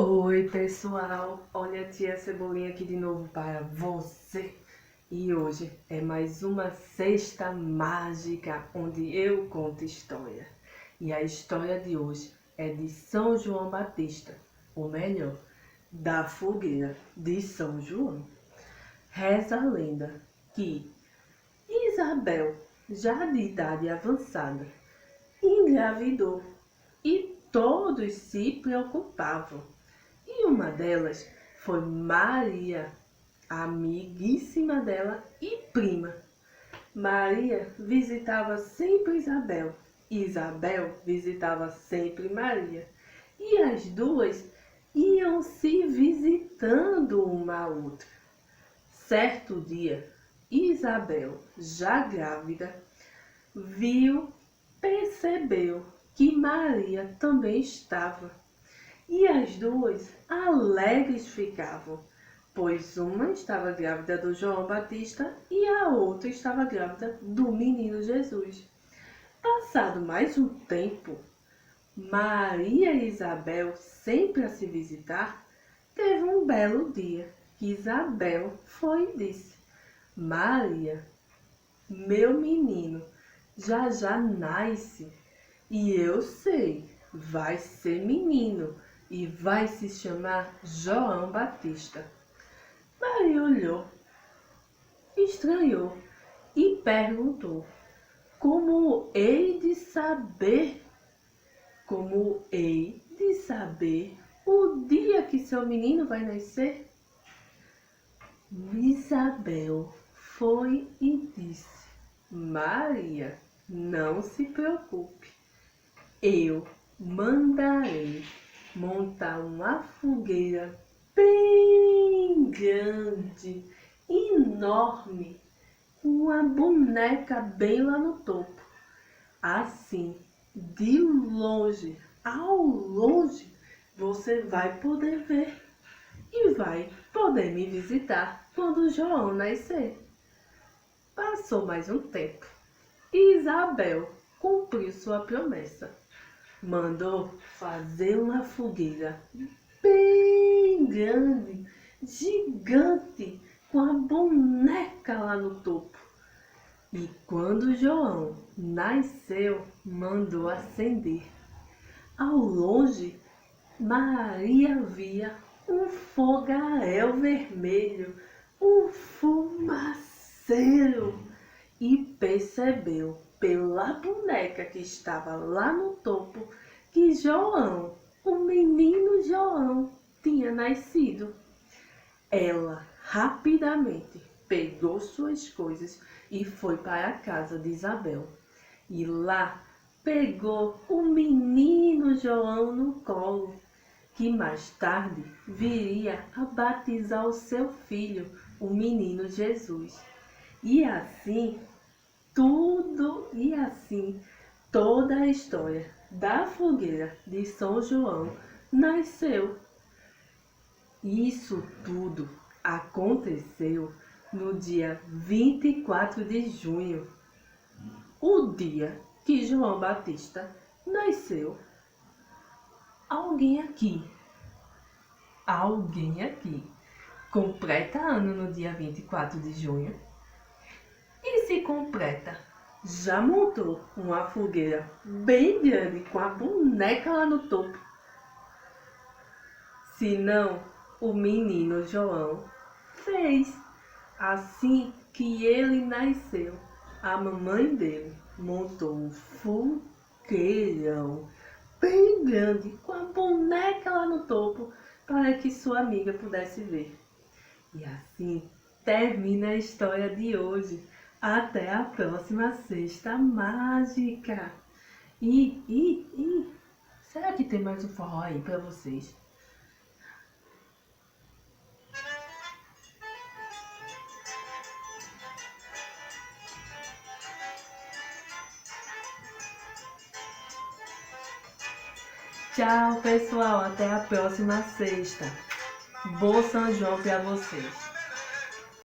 Oi pessoal, olha a tia Cebolinha aqui de novo para você. E hoje é mais uma cesta mágica onde eu conto história. E a história de hoje é de São João Batista, ou melhor, da fogueira de São João. Reza a lenda que Isabel, já de idade avançada, engravidou e todos se preocupavam. E uma delas foi Maria, amiguíssima dela e prima. Maria visitava sempre Isabel. Isabel visitava sempre Maria. E as duas iam se visitando uma a outra. Certo dia, Isabel, já grávida, percebeu que Maria também estava. E as duas alegres ficavam, pois uma estava grávida do João Batista e a outra estava grávida do menino Jesus. Passado mais um tempo, Maria e Isabel, sempre a se visitar, teve um belo dia que Isabel foi e disse: Maria, meu menino já nasce e eu sei, vai ser menino e vai se chamar João Batista. Maria olhou, estranhou e perguntou: Como hei de saber o dia que seu menino vai nascer? Isabel foi e disse: Maria, não se preocupe, eu mandarei montar uma fogueira bem grande, enorme, com uma boneca bem lá no topo. Assim, de longe, ao longe, você vai poder ver e vai poder me visitar quando o João nascer. Passou mais um tempo e Isabel cumpriu sua promessa. Mandou fazer uma fogueira bem grande, gigante, com a boneca lá no topo. E quando João nasceu, mandou acender. Ao longe, Maria via um fogaréu vermelho, um fumaceiro, e percebeu pela boneca que estava lá no topo que João, o menino João, tinha nascido. Ela rapidamente pegou suas coisas e foi para a casa de Isabel. E lá pegou o menino João no colo, que mais tarde viria a batizar o seu filho, o menino Jesus. E assim toda a história da fogueira de São João nasceu. Isso tudo aconteceu no dia 24 de junho, o dia que João Batista nasceu. Alguém aqui completa ano no dia 24 de junho? E se completa, já montou uma fogueira bem grande com a boneca lá no topo? Se não, o menino João fez. Assim que ele nasceu, a mamãe dele montou um fogueirão bem grande com a boneca lá no topo para que sua amiga pudesse ver. E assim termina a história de hoje. Até a próxima cesta mágica. Será que tem mais um forró aí para vocês? Tchau, pessoal. Até a próxima sexta. Bom São João para vocês.